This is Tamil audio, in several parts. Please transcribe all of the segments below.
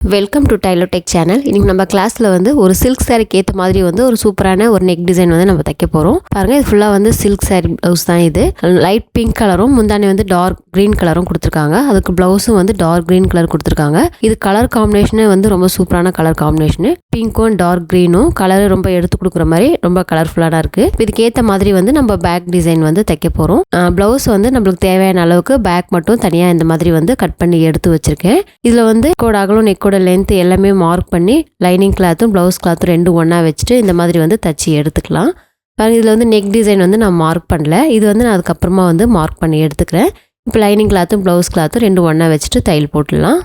Welcome to Tyler tech channel. இன்னைக்கு நம்ம கிளாஸ்ல வந்து ஒரு சில்க் சாரிக்கு ஏற்ற மாதிரி வந்து ஒரு சூப்பரான ஒரு நெக் டிசைன் வந்து நம்ம தைக்க போகிறோம். பாருங்க, இது ஃபுல்லாக வந்து சில்க் சாரி ப்ளவுஸ் தான். இது லைட் பிங்க் கலரும் முந்தானி வந்து டார்க் க்ரீன் கலரும் கொடுத்துருக்காங்க. அதுக்கு ப்ளவுஸும் வந்து டார்க் க்ரீன் கலர் கொடுத்துருக்காங்க. இது கலர் காம்பினேஷனே வந்து ரொம்ப சூப்பரான கலர் காம்பினேஷனு. பிங்க்கும் டார்க் க்ரீனும் கலர் ரொம்ப எடுத்து கொடுக்குற மாதிரி ரொம்ப கலர்ஃபுல்லாக இருக்கு. இதுக்கு ஏற்ற மாதிரி வந்து நம்ம பேக் டிசைன் வந்து தைக்க போகிறோம். ப்ளவுஸ் வந்து நம்மளுக்கு தேவையான அளவுக்கு பேக் மட்டும் தனியாக இந்த மாதிரி வந்து கட் பண்ணி எடுத்து வச்சிருக்கேன். இதில் வந்து அகலும் நெக்கோட லென்த் எல்லாமே மார்க் பண்ணி லைனிங் கிளாத்தும் ப்ளவுஸ் கிளாத்தும் ரெண்டும் ஒன்றா வச்சுட்டு இந்த மாதிரி வந்து தச்சு எடுத்துக்கலாம். பாருங்க, இதில் வந்து நெக் டிசைன் வந்து நான் மார்க் பண்ணல. இது வந்து நான் அதுக்கப்புறமா வந்து மார்க் பண்ணி எடுத்துக்கிறேன். இப்போ லைனிங் கிளாத்தும் ப்ளவுஸ் கிளாத்தும் ரெண்டும் ஒன்றா வச்சுட்டு தையல் போட்டுடலாம்.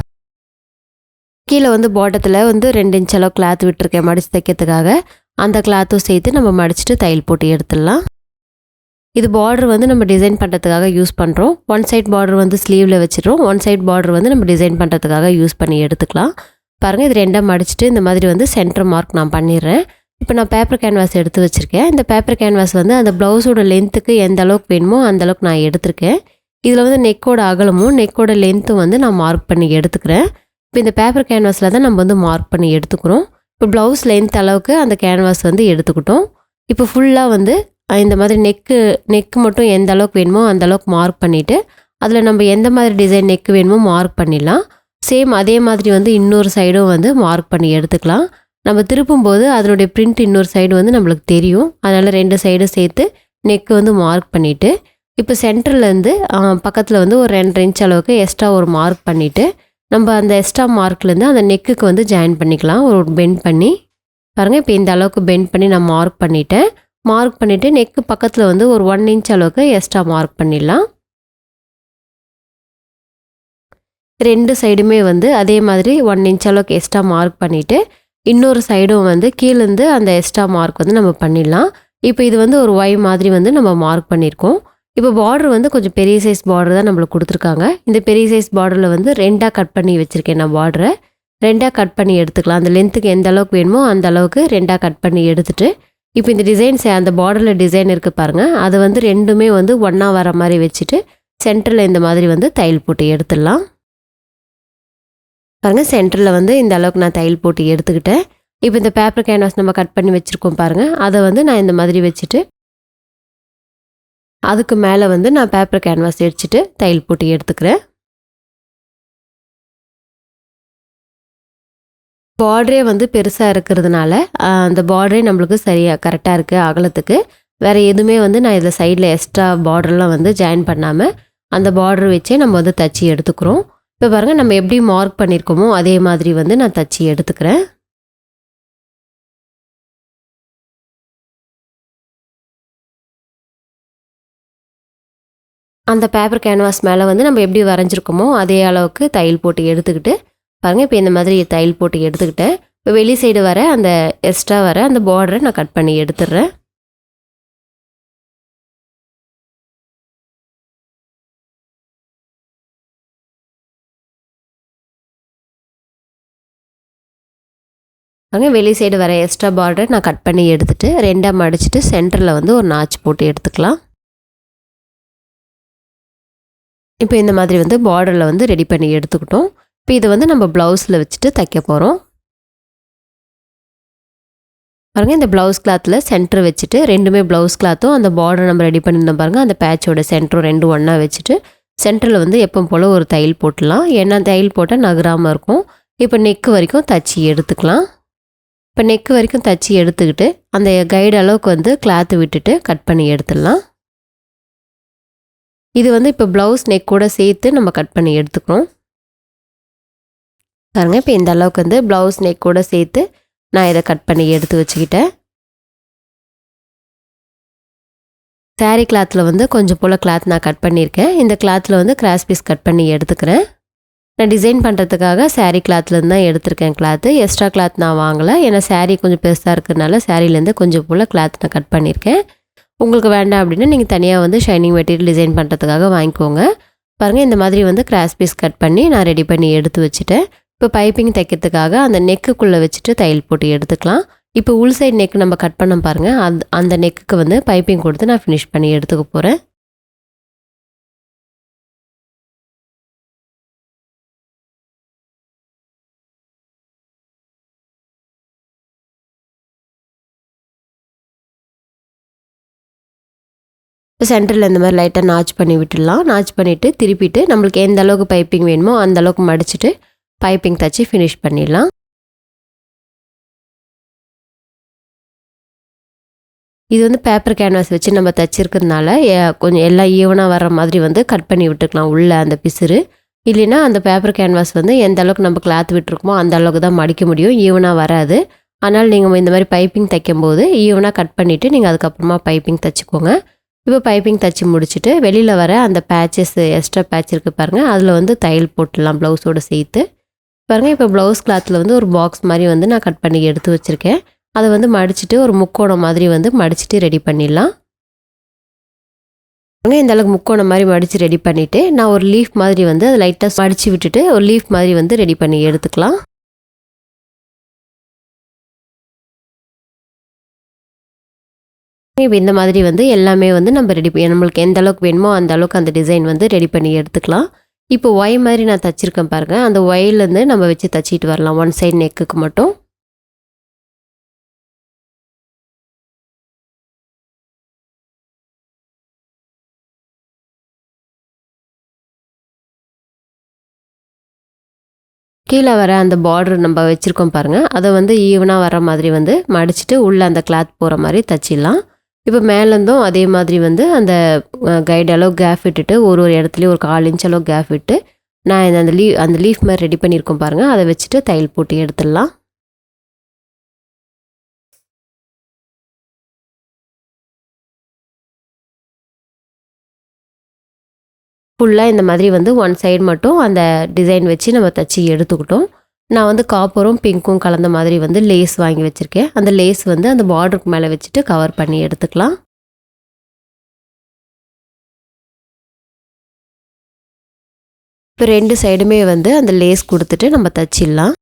கீழே வந்து பாட்டத்தில் வந்து 2 இன்ச் அளவு கிளாத் விட்டுருக்கேன் மடித்து தைக்கிறதுக்காக. அந்த கிளாத்தும் சேர்த்து நம்ம மடிச்சுட்டு தையல் போட்டு எடுத்துடலாம். இது பார்டர் வந்து நம்ம டிசைன் பண்ணுறதுக்காக யூஸ் பண்ணுறோம். ஒன் சைட் பார்டர் வந்து ஸ்லீவில் வச்சிடுறோம். ஒன் சைட் பார்டர் வந்து நம்ம டிசைன் பண்ணுறதுக்காக யூஸ் பண்ணி எடுத்துக்கலாம். பாருங்கள், இது ரெண்டாக மடிச்சுட்டு இந்த மாதிரி வந்து சென்டர் மார்க் நான் பண்ணிடுறேன். இப்போ நான் பேப்பர் கேன்வாஸ் எடுத்து வச்சுருக்கேன். இந்த பேப்பர் கேன்வாஸ் வந்து அந்த ப்ளவுஸோட லென்த்துக்கு எந்த அளவுக்கு வேணுமோ அந்த அளவுக்கு நான் எடுத்திருக்கேன். இதில் வந்து நெக்கோட அகலமும் நெக்கோட லென்த்தும் வந்து நான் மார்க் பண்ணி எடுத்துக்கிறேன். இப்போ இந்த பேப்பர் கேன்வாஸில் தான் நம்ம வந்து மார்க் பண்ணி எடுத்துக்கிறோம். இப்போ ப்ளவுஸ் லென்த் அளவுக்கு அந்த கேன்வாஸ் வந்து எடுத்துக்கிட்டோம். இப்போ ஃபுல்லாக வந்து இந்த மாதிரி நெக்கு மட்டும் எந்த அளவுக்கு வேணுமோ அந்த அளவுக்கு மார்க் பண்ணிவிட்டு அதில் நம்ம எந்த மாதிரி டிசைன் நெக்கு வேணுமோ மார்க் பண்ணிடலாம். சேம் அதே மாதிரி வந்து இன்னொரு சைடும் வந்து மார்க் பண்ணி எடுத்துக்கலாம். நம்ம திருப்பும்போது அதனுடைய பிரிண்ட் இன்னொரு சைடு வந்து நம்மளுக்கு தெரியும். அதனால் 2 சைடும் சேர்த்து நெக்கு வந்து மார்க் பண்ணிவிட்டு இப்போ சென்டர்லேருந்து பக்கத்தில் வந்து ஒரு 2.5 இன்ச் அளவுக்கு எக்ஸ்ட்ரா ஒரு மார்க் பண்ணிவிட்டு நம்ம அந்த எக்ஸ்ட்ரா மார்க்லேருந்து அந்த நெக்குக்கு வந்து ஜாயின் பண்ணிக்கலாம். ஒரு பெண்ட் பண்ணி பாருங்கள், இப்போ இந்த அளவுக்கு பெண்ட் பண்ணி நான் மார்க் பண்ணிவிட்டேன். மார்க் பண்ணிவிட்டு நெக்கு பக்கத்தில் வந்து ஒரு 1 இன்ச் அளவுக்கு எக்ஸ்ட்ரா மார்க் பண்ணிடலாம். 2 சைடுமே வந்து அதே மாதிரி 1 இன்ச் அளவுக்கு எக்ஸ்ட்ரா மார்க் பண்ணிவிட்டு இன்னொரு சைடும் வந்து கீழேருந்து அந்த எக்ஸ்ட்ரா மார்க் வந்து நம்ம பண்ணிடலாம். இப்போ இது வந்து ஒரு ஒய் மாதிரி வந்து நம்ம மார்க் பண்ணியிருக்கோம். இப்போ பார்டர் வந்து கொஞ்சம் பெரிய சைஸ் பார்டர் தான் நம்மளுக்கு கொடுத்துருக்காங்க. இந்த பெரிய சைஸ் பார்டரில் வந்து 2ஆக கட் பண்ணி வச்சுருக்கேன். நான் பார்டரை 2ஆக கட் பண்ணி எடுத்துக்கலாம். அந்த லென்த்துக்கு எந்த அளவுக்கு வேணுமோ அந்த அளவுக்கு 2ஆக கட் பண்ணி எடுத்துகிட்டு இப்போ இந்த டிசைன்ஸ் அந்த பார்டரில் டிசைன் இருக்குது பாருங்கள், அது வந்து ரெண்டுமே வந்து ஒன்றா வர மாதிரி வச்சுட்டு சென்டரில் இந்த மாதிரி வந்து தையல் போட்டு எடுத்துடலாம். பாருங்கள், சென்டரில் வந்து இந்த அளவுக்கு நான் தையல் போட்டு எடுத்துக்கிட்டேன். இப்போ இந்த பேப்பர் கேன்வாஸ் நம்ம கட் பண்ணி வச்சுருக்கோம் பாருங்கள், அதை வந்து நான் இந்த மாதிரி வச்சுட்டு அதுக்கு மேலே வந்து நான் பேப்பர் கேன்வாஸ் அடிச்சுட்டு தையல் போட்டு எடுத்துக்கிறேன். பார்டரே வந்து பெருசாக இருக்கிறதுனால அந்த பார்டரே நம்மளுக்கு சரியாக கரெக்டாக இருக்குது அகலத்துக்கு. வேறு எதுவுமே வந்து நான் இதில் சைடில் எக்ஸ்ட்ரா பார்டர்லாம் வந்து ஜாயின் பண்ணாமல் அந்த பார்டர் வச்சே நம்ம வந்து தச்சு எடுத்துக்கிறோம். இப்போ பாருங்கள், நம்ம எப்படி மார்க் பண்ணியிருக்கோமோ அதே மாதிரி வந்து நான் தச்சு எடுத்துக்கிறேன். அந்த பேப்பர் கேன்வாஸ் மேலே வந்து நம்ம எப்படி வரைஞ்சிருக்கோமோ அதே அளவுக்கு தையல் போட்டு எடுத்துக்கிட்டு பாருங்கள், இப்போ இந்த மாதிரி தையல் போட்டு எடுத்துக்கிட்டேன். இப்போ வெளி சைடு வர அந்த எக்ஸ்ட்ரா வர அந்த பார்டரை நான் கட் பண்ணி எடுத்துடுறேன். வெளி சைடு வர எக்ஸ்ட்ரா பார்டரை நான் கட் பண்ணி எடுத்துகிட்டு 2ஆக மடிச்சுட்டு சென்டரில் வந்து ஒரு நாச் போட்டு எடுத்துக்கலாம். இப்போ இந்த மாதிரி வந்து பார்டரில் வந்து ரெடி பண்ணி எடுத்துக்கிட்டோம். இப்போ இதை வந்து நம்ம ப்ளவுஸில் வச்சுட்டு தைக்க போகிறோம். பாருங்கள், இந்த ப்ளவுஸ் கிளாத்தில் சென்டர் வச்சுட்டு ரெண்டுமே ப்ளவுஸ் கிளாத்தும் அந்த பார்டர் நம்ம ரெடி பண்ணியிருந்தோம் பாருங்கள், அந்த பேட்சோட சென்டரும் ரெண்டும் ஒன்றா வச்சுட்டு சென்டரில் வந்து எப்பவும் போல் ஒரு தையல் போட்டுடலாம். ஏன்னா தையல் போட்டால் நகராமல் இருக்கும். இப்போ நெக்கு வரைக்கும் தச்சு எடுத்துக்கலாம். இப்போ நெக்கு வரைக்கும் தச்சு எடுத்துக்கிட்டு அந்த கைடு அளவுக்கு வந்து கிளாத்து விட்டுட்டு கட் பண்ணி எடுத்துடலாம். இது வந்து இப்போ ப்ளவுஸ் நெக் கூட சேர்த்து நம்ம கட் பண்ணி எடுத்துக்கிறோம். பாருங்கள், இப்போ இந்த அளவுக்கு வந்து ப்ளவுஸ் நெக் கூட சேர்த்து நான் இதை கட் பண்ணி எடுத்து வச்சுக்கிட்டேன். சாரீ கிளாத்தில் வந்து கொஞ்சம் போல் கிளாத் நான் கட் பண்ணியிருக்கேன். இந்த கிளாத்தில் வந்து கிராஸ் பீஸ் கட் பண்ணி எடுத்துக்கிறேன். நான் டிசைன் பண்ணுறதுக்காக சாரீ கிளாத்லேருந்து தான் எடுத்திருக்கேன் கிளாத்து. எக்ஸ்ட்ரா கிளாத் நான் வாங்கலை. ஏன்னா சாரீ கொஞ்சம் பெருசாக இருக்கிறதுனால சாரீலேருந்து கொஞ்சம் போல் கிளாத் நான் கட் பண்ணியிருக்கேன். உங்களுக்கு வேண்டாம் அப்படின்னா நீங்கள் தனியாக வந்து ஷைனிங் மெட்டீரியல் டிசைன் பண்ணுறதுக்காக வாங்கிக்கோங்க. பாருங்கள், இந்த மாதிரி வந்து கிராஸ் பீஸ் கட் பண்ணி நான் ரெடி பண்ணி எடுத்து வச்சுட்டேன். இப்போ பைப்பிங் தைக்கிறதுக்காக அந்த நெக்குக்குள்ளே வச்சுட்டு தையல் போட்டு எடுத்துக்கலாம். இப்போ உள் சைடு நெக் நம்ம கட் பண்ண பாருங்கள், அந்த நெக்குக்கு வந்து பைப்பிங் கொடுத்து நான் ஃபினிஷ் பண்ணி எடுத்துக்க போகிறேன். சென்டரில் இந்த மாதிரி லைட்டாக நாச் பண்ணி விட்டுடலாம். நாச் பண்ணிவிட்டு திருப்பிட்டு நம்மளுக்கு எந்த அளவுக்கு பைப்பிங் வேணுமோ அந்த அளவுக்கு மடிச்சுட்டு பைப்பிங் தச்சு ஃபினிஷ் பண்ணிடலாம். இது வந்து பேப்பர் கேன்வாஸ் வச்சு நம்ம தச்சிருக்கிறதுனால கொஞ்சம் எல்லாம் ஈவனாக வர்ற மாதிரி வந்து கட் பண்ணி விட்டுக்கலாம் உள்ள அந்த பிசுறு. இல்லைன்னா அந்த பேப்பர் கேன்வாஸ் வந்து எந்த அளவுக்கு நம்ம கிளாத் விட்டுருக்கோமோ அந்த அளவுக்கு தான் மடிக்க முடியும், ஈவனாக வராது. அதனால் நீங்கள் இந்த மாதிரி பைப்பிங் தைக்கும்போது ஈவனாக கட் பண்ணிவிட்டு நீங்கள் அதுக்கப்புறமா பைப்பிங் தைச்சிக்கோங்க. இப்போ பைப்பிங் தைச்சி முடிச்சுட்டு வெளியில் வர அந்த பேச்சஸ் எக்ஸ்ட்ரா பேட்ச் இருக்குது பாருங்கள், அதில் வந்து தையல் போட்டுடலாம் ப்ளவுஸோடு சேர்த்து. பாருங்கள் இப்போ ப்ளவுஸ் கிளாத்தில் வந்து ஒரு பாக்ஸ் மாதிரி வந்து நான் கட் பண்ணி எடுத்து வச்சுருக்கேன். அதை வந்து மடிச்சுட்டு ஒரு முக்கோணம் மாதிரி வந்து மடிச்சுட்டு ரெடி பண்ணிடலாம். இந்த அளவுக்கு முக்கோணம் மாதிரி மடித்து ரெடி பண்ணிவிட்டு நான் ஒரு லீஃப் மாதிரி வந்து அதை லைட்டாக மடித்து விட்டுட்டு ஒரு லீஃப் மாதிரி வந்து ரெடி பண்ணி எடுத்துக்கலாம். இப்போ இந்த மாதிரி வந்து எல்லாமே வந்து நம்ம ரெடி பண்ணி நம்மளுக்கு எந்த அளவுக்கு வேணுமோ அந்த அளவுக்கு அந்த டிசைன் வந்து ரெடி பண்ணி எடுத்துக்கலாம். இப்போ ஒய் மாதிரி நான் தச்சிருக்கேன் பாருங்கள், அந்த ஒயிலேருந்து நம்ம வச்சு தச்சிட்டு வரலாம் ஒன் சைடு நெக்குக்கு மட்டும். கீழே வர அந்த பார்டர் நம்ம வச்சுருக்கோம் பாருங்கள், அதை வந்து ஈவனாக வர மாதிரி வந்து மடிச்சுட்டு உள்ளே அந்த கிளாத் போகிற மாதிரி தச்சிடலாம். இப்போ மேலேருந்தும் அதே மாதிரி வந்து அந்த கைடு அளவு கேப் விட்டுட்டு ஒரு இடத்துலையும் ஒரு 1/4 இன்ச் அளவு கேப் விட்டு நான் அந்த லீஃப் மாதிரி ரெடி பண்ணியிருக்கோம் பாருங்கள், அதை வச்சுட்டு தையல் போட்டு எடுத்துடலாம். ஃபுல்லாக இந்த மாதிரி வந்து ஒன் சைடு மட்டும் அந்த டிசைன் வச்சு நம்ம தச்சு எடுத்துக்கிட்டோம். நான் வந்து காப்பரும் பிங்க்கும் கலந்த மாதிரி வந்து லேஸ் வாங்கி வச்சுருக்கேன். அந்த லேஸ் வந்து அந்த பார்டருக்கு மேலே வச்சுட்டு கவர் பண்ணி எடுத்துக்கலாம். இப்போ 2 சைடுமே வந்து அந்த லேஸ் கொடுத்துட்டு நம்ம தச்சிடலாம்.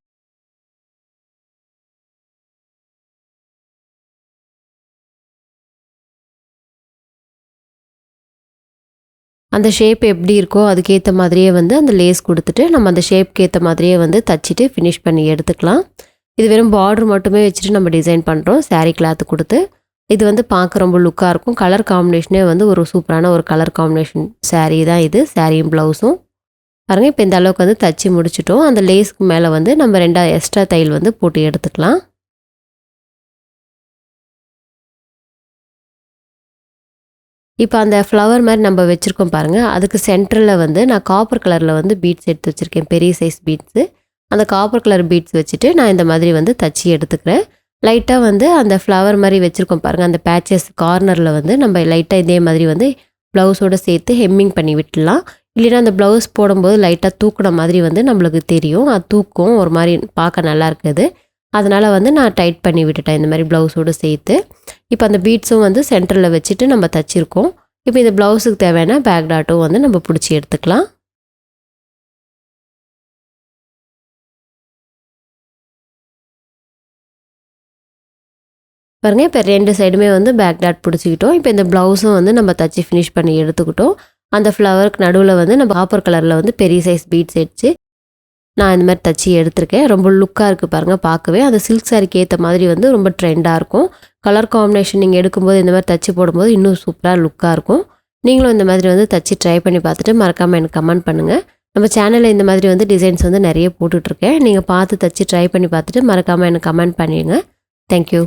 அந்த ஷேப் எப்படி இருக்கோ அதுக்கேற்ற மாதிரியே வந்து அந்த லேஸ் கொடுத்துட்டு நம்ம அந்த ஷேப்க்கு ஏற்ற மாதிரியே வந்து தச்சுட்டு ஃபினிஷ் பண்ணி எடுத்துக்கலாம். இது வெறும் பார்டர் மட்டுமே வச்சுட்டு நம்ம டிசைன் பண்ணுறோம் சாரீ கிளாத்து கொடுத்து. இது வந்து பார்க்க ரொம்ப லுக்காக இருக்கும். கலர் காம்பினேஷனே வந்து ஒரு சூப்பரான ஒரு கலர் காம்பினேஷன் சாரீ தான் இது. சாரியும் ப்ளவுஸும் பாருங்கள். இப்போ இந்த அளவுக்கு வந்து தச்சு முடிச்சிட்டோம். அந்த லேஸ்க்கு மேலே வந்து நம்ம 2 எக்ஸ்ட்ரா தையல் வந்து போட்டு எடுத்துக்கலாம். இப்போ அந்த ஃப்ளவர் மாதிரி நம்ம வச்சுருக்கோம் பாருங்கள், அதுக்கு சென்டரில் வந்து நான் காப்பர் கலரில் வந்து பீட்ஸ் எடுத்து வச்சுருக்கேன், பெரிய சைஸ் பீட்ஸு. அந்த காப்பர் கலர் பீட்ஸ் வச்சுட்டு நான் இந்த மாதிரி வந்து தச்சு எடுத்துக்கிறேன். லைட்டாக வந்து அந்த ஃப்ளவர் மாதிரி வச்சுருக்கோம் பாருங்கள், அந்த பேச்சஸ் கார்னரில் வந்து நம்ம லைட்டாக இதே மாதிரி வந்து ப்ளவுஸோடு சேர்த்து ஹெம்மிங் பண்ணி விட்டுலாம். இல்லைன்னா அந்த ப்ளவுஸ் போடும்போது லைட்டாக தூக்குன மாதிரி வந்து நம்மளுக்கு தெரியும், அது தூக்கும் ஒரு மாதிரி பார்க்க நல்லா இருக்குது. அதனால் வந்து நான் டைட் பண்ணி விட்டுட்டேன் இந்த மாதிரி ப்ளவுஸோடு சேர்த்து. இப்போ அந்த பீட்ஸும் வந்து சென்டரில் வச்சுட்டு நம்ம தச்சிருக்கோம். இப்போ இந்த ப்ளவுஸுக்கு தேவையான பேக் டாட்டும் வந்து நம்ம பிடிச்சி எடுத்துக்கலாம். பாருங்கள் இப்போ 2 சைடுமே வந்து பேக் டாட் பிடிச்சிக்கிட்டோம். இப்போ இந்த ப்ளவுஸும் வந்து நம்ம தச்சு ஃபினிஷ் பண்ணி எடுத்துக்கிட்டோம். அந்த ஃப்ளவருக்கு நடுவில் வந்து நம்ம காப்பர் கலரில் வந்து பெரிய சைஸ் பீட்ஸ் வச்சு நான் இந்த மாதிரி தச்சு எடுத்திருக்கேன். ரொம்ப லுக்காக இருக்குது பாருங்கள் பார்க்கவே. அந்த சில்க் சாரிக்கு ஏற்ற மாதிரி வந்து ரொம்ப ட்ரெண்டாக இருக்கும். கலர் காம்பினேஷன் நீங்கள் எடுக்கும்போது இந்த மாதிரி தச்சு போடும்போது இன்னும் சூப்பராக லுக்காக இருக்கும். நீங்களும் இந்த மாதிரி வந்து தச்சு ட்ரை பண்ணி பார்த்துட்டு மறக்காமல் எனக்கு கமெண்ட் பண்ணுங்கள். நம்ம சேனலில் இந்த மாதிரி வந்து டிசைன்ஸ் வந்து நிறைய போட்டுட்ருக்கேன். நீங்கள் பார்த்து தச்சு ட்ரை பண்ணி பார்த்துட்டு மறக்காமல் எனக்கு கமெண்ட் பண்ணிடுங்க. தேங்க்யூ.